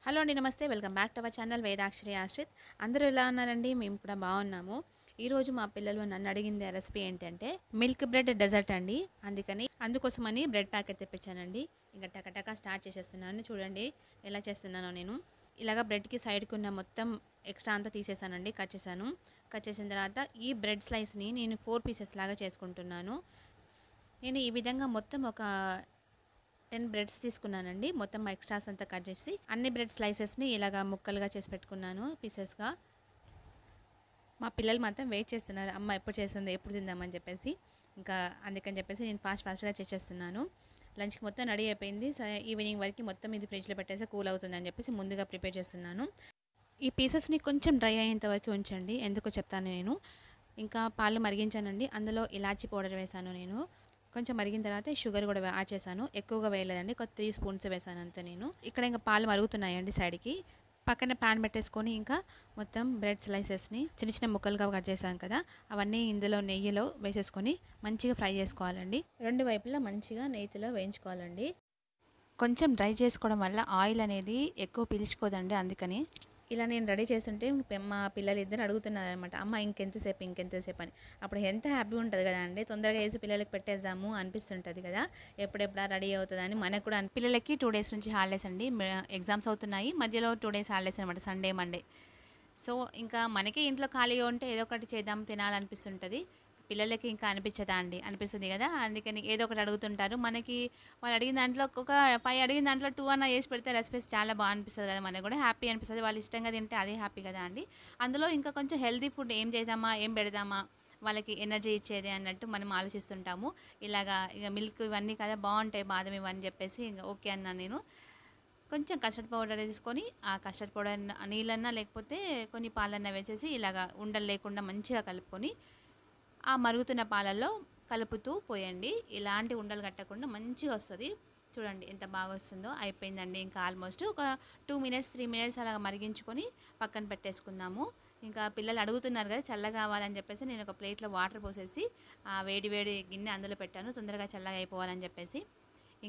Hello అండి, నమస్తే. Welcome back to our channel Vedakshari Ashrith. అందరూ ఎలా ఉన్నారండి? మేము కూడా బాగున్నాము. ఈరోజు మా పిల్లలు నన్ను అడిగింది రెసిపీ ఏంటంటే మిల్క్ బ్రెడ్ డెజర్ట్ అండి. అందుకోసమని బ్రెడ్ ప్యాకెట్ తెప్పించానండి. ఇంకా టకటకా స్టార్ట్ చేసేస్తున్నాను. చూడండి ఎలా చేస్తున్నానో నేను. ఇలాగ బ్రెడ్కి సైడ్కి ఉన్న మొత్తం ఎక్స్ట్రా అంతా తీసేసానండి. కట్ చేసిన తర్వాత ఈ బ్రెడ్ స్లైస్ని నేను 4 పీసెస్ లాగా చేసుకుంటున్నాను. నేను ఈ విధంగా మొత్తం ఒక 10 బ్రెడ్స్ తీసుకున్నానండి. మొత్తం ఎక్స్ట్రాస్ అంతా కట్ చేసి అన్ని బ్రెడ్ స్లైసెస్ని ఇలాగా ముక్కలుగా చేసి పెట్టుకున్నాను పీసెస్గా. మా పిల్లలు మాత్రం వెయిట్ చేస్తున్నారు, అమ్మ ఎప్పుడు చేస్తుంది, ఎప్పుడు తిందామని చెప్పేసి. ఇంకా అందుకని చెప్పేసి నేను ఫాస్ట్గా చేసేస్తున్నాను. లంచ్కి మొత్తం రెడీ అయిపోయింది. ఈవినింగ్ వరకు మొత్తం ఇది ఫ్రిడ్జ్లో పెట్టేసి కూల్ అవుతుందని చెప్పేసి ముందుగా ప్రిపేర్ చేస్తున్నాను. ఈ పీసెస్ని కొంచెం డ్రై అయ్యేంత వరకు ఉంచండి, ఎందుకో చెప్తాను నేను. ఇంకా పాలు మరిగించానండి. అందులో ఇలాచీ పౌడర్ వేసాను నేను. కొంచెం మరిగిన తర్వాత షుగర్ కూడా యాడ్ చేశాను. ఎక్కువగా వేయలేదండి, ఒక 3 స్పూన్స్ వేసాను అంతే నేను. ఇక్కడ ఇంకా పాలు మరుగుతున్నాయండి. సైడ్కి పక్కన ప్యాన్ పెట్టేసుకొని ఇంకా మొత్తం బ్రెడ్ స్లైసెస్ని చిన్న చిన్న ముక్కలుగా కట్ చేసాం కదా, అవన్నీ ఇందులో నెయ్యిలో వేసేసుకొని మంచిగా ఫ్రై చేసుకోవాలండి. 2 వైపులా మంచిగా నెయ్యిలో వేయించుకోవాలండి. కొంచెం డ్రై చేసుకోవడం వల్ల ఆయిల్ అనేది ఎక్కువ పీల్చుకోదండి. అందుకని ఇలా నేను రెడీ చేస్తుంటే మా పిల్లలు ఇద్దరు అడుగుతున్నారు అనమాట, అమ్మ ఇంకెంతసేపు అని. అప్పుడు ఎంత హ్యాపీ ఉంటుంది కదా అండి. తొందరగా వేసి పిల్లలకి పెట్టేద్దాము అనిపిస్తుంటుంది కదా, ఎప్పుడెప్పుడా రెడీ అవుతుందని మనకు కూడా. పిల్లలకి 2 డేస్ నుంచి హాలిడేస్ అండి. ఎగ్జామ్స్ అవుతున్నాయి, మధ్యలో 2 డేస్ హాలిడేస్ అనమాట, సండే మండే. సో ఇంకా మనకి ఇంట్లో ఖాళీగా ఉంటే ఏదో ఒకటి చేద్దాం తినాలనిపిస్తుంటుంది. పిల్లలకి ఇంకా అనిపిస్తుంది కదా. అందుకని ఏదో ఒకటి అడుగుతుంటారు. మనకి వాళ్ళు అడిగిన దాంట్లో ఒక 5 అడిగిన దాంట్లో 2 అన్న వేసి పెడితే రెసిపీస్ చాలా బాగా అనిపిస్తుంది కదా, మనకు కూడా హ్యాపీ అనిపిస్తుంది. వాళ్ళు ఇష్టంగా తింటే అదే హ్యాపీ కదా అండి. అందులో ఇంకా కొంచెం హెల్తీ ఫుడ్ ఏం చేద్దామా, ఏం పెడదామా, వాళ్ళకి ఎనర్జీ ఇచ్చేది అన్నట్టు మనం ఆలోచిస్తుంటాము. ఇలాగా ఇక మిల్క్ ఇవన్నీ కదా బాగుంటాయి, బాదం ఇవన్నీ చెప్పేసి ఇంకా ఓకే అన్నాను నేను. కొంచెం కస్టర్డ్ పౌడర్ తీసుకొని ఆ కస్టర్డ్ పౌడర్ నీళ్ళన్నా లేకపోతే కొన్ని పాలన్నా వేసేసి ఇలాగా ఉండలు లేకుండా మంచిగా కలుపుకొని ఆ మరుగుతున్న పాలల్లో కలుపుతూ పోయండి. ఇలాంటి ఉండలు కట్టకుండా మంచిగా వస్తుంది. చూడండి ఎంత బాగా వస్తుందో. అయిపోయిందండి ఇంకా ఆల్మోస్ట్ ఒక 2 మినిట్స్ 3 మినిట్స్ అలాగ మరిగించుకొని పక్కన పెట్టేసుకుందాము. ఇంకా పిల్లలు అడుగుతున్నారు కదా చల్లగా కావాలని చెప్పేసి నేను ఒక ప్లేట్లో వాటర్ పోసేసి ఆ వేడి గిన్నె అందులో పెట్టాను, తొందరగా చల్లగా అయిపోవాలని చెప్పేసి.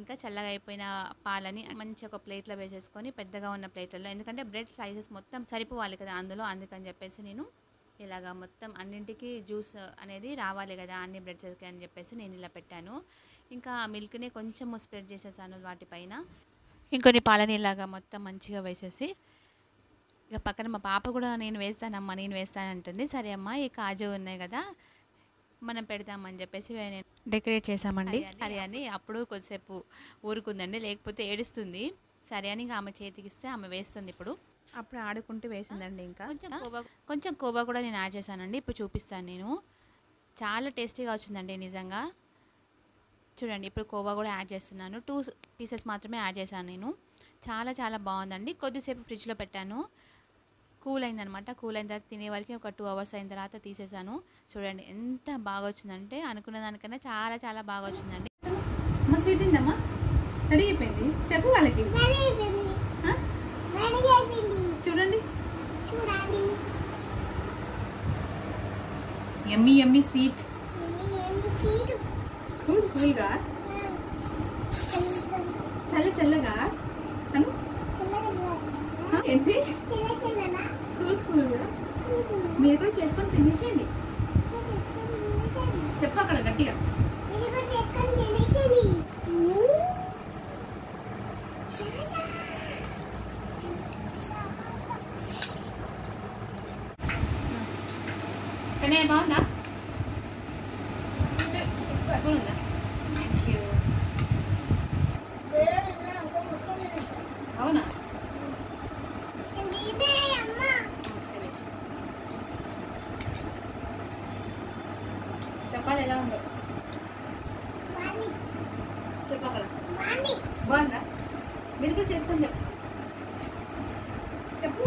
ఇంకా చల్లగా అయిపోయిన పాలని మంచి ఒక ప్లేట్లో వేసేసుకొని, పెద్దగా ఉన్న ప్లేట్లలో, ఎందుకంటే బ్రెడ్ స్లైసెస్ మొత్తం సరిపోవాలి కదా అందులో, అందుకని చెప్పేసి నేను ఇలాగా మొత్తం అన్నింటికి జ్యూస్ అనేది రావాలి కదా అన్ని బ్రెడ్స్కి అని చెప్పేసి నేను ఇలా పెట్టాను. ఇంకా మిల్క్ని కొంచెం స్ప్రెడ్ చేసేసాను వాటిపైన. ఇంకొన్ని పాలని ఇలాగా మొత్తం మంచిగా వేసేసి ఇక పక్కన మా పాప కూడా నేను వేస్తానంటుంది. సరే అమ్మ ఈ కాజు ఉన్నాయి కదా మనం పెడదామని చెప్పేసి డెకరేట్ చేసామండి. సరే అని అప్పుడు కొద్దిసేపు ఊరుకుందండి, లేకపోతే ఏడుస్తుంది. సరే అని ఇంకా ఆమె చేతికిస్తే ఆమె వేస్తుంది. అప్పుడు ఆడుకుంటూ వేసిందండి. ఇంకా కొంచెం కోవా కూడా నేను యాడ్ చేశానండి. ఇప్పుడు చూపిస్తాను నేను. చాలా టేస్టీగా వచ్చిందండి నిజంగా. చూడండి ఇప్పుడు కోవా కూడా యాడ్ చేస్తున్నాను. 2 పీసెస్ మాత్రమే యాడ్ చేశాను నేను. చాలా చాలా బాగుందండి. కొద్దిసేపు ఫ్రిడ్జ్లో పెట్టాను, కూల్ అయిందనమాట. కూల్ అయిన తర్వాత తినే వరకు ఒక 2 అవర్స్ అయిన తర్వాత తీసేసాను. చూడండి ఎంత బాగా వచ్చిందంటే అనుకున్న దానికన్నా చాలా చాలా బాగా వచ్చిందండి. అమ్మ స్వీట్ తిందమ్మా, రెడీ అయిపోయింది చెప్పు వాళ్ళకి. చూడండి యమ్మీ యమ్మీ స్వీట్, కూల్గా చల్లగా ఏంటి కూల్గా మీరు కూడా చేసుకొని తినేసేయండి. చెప్పు అక్కడ గట్టిగా. కనే బాగుందా? ఉందా? అవునా? చెప్పాలి ఎలా ఉందో చెప్పు అక్కడ. బాగుందా? మీరు కూడా చేసుకొని చెప్పు.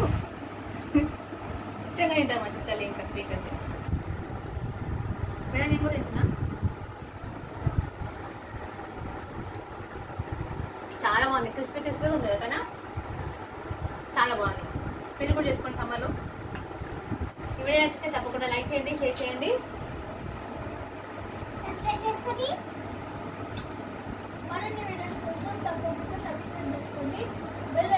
ఇష్టంగా తింటామా చిత్తలే ఇంకా స్వీట్ అంటే. నేను కూడా తింటున్నా. చాలా బాగుంది, క్రిస్పీగా ఉంది కదా, చాలా బాగుంది. మీరు కూడా చేసుకోండి సమ్మర్లో. ఈ వీడియో నచ్చితే తప్పకుండా లైక్ చేయండి, షేర్ చేయండి. మరిన్ని వీడియోస్ కోసం తప్పకుండా సబ్స్క్రైబ్ చేసుకోండి. బెల్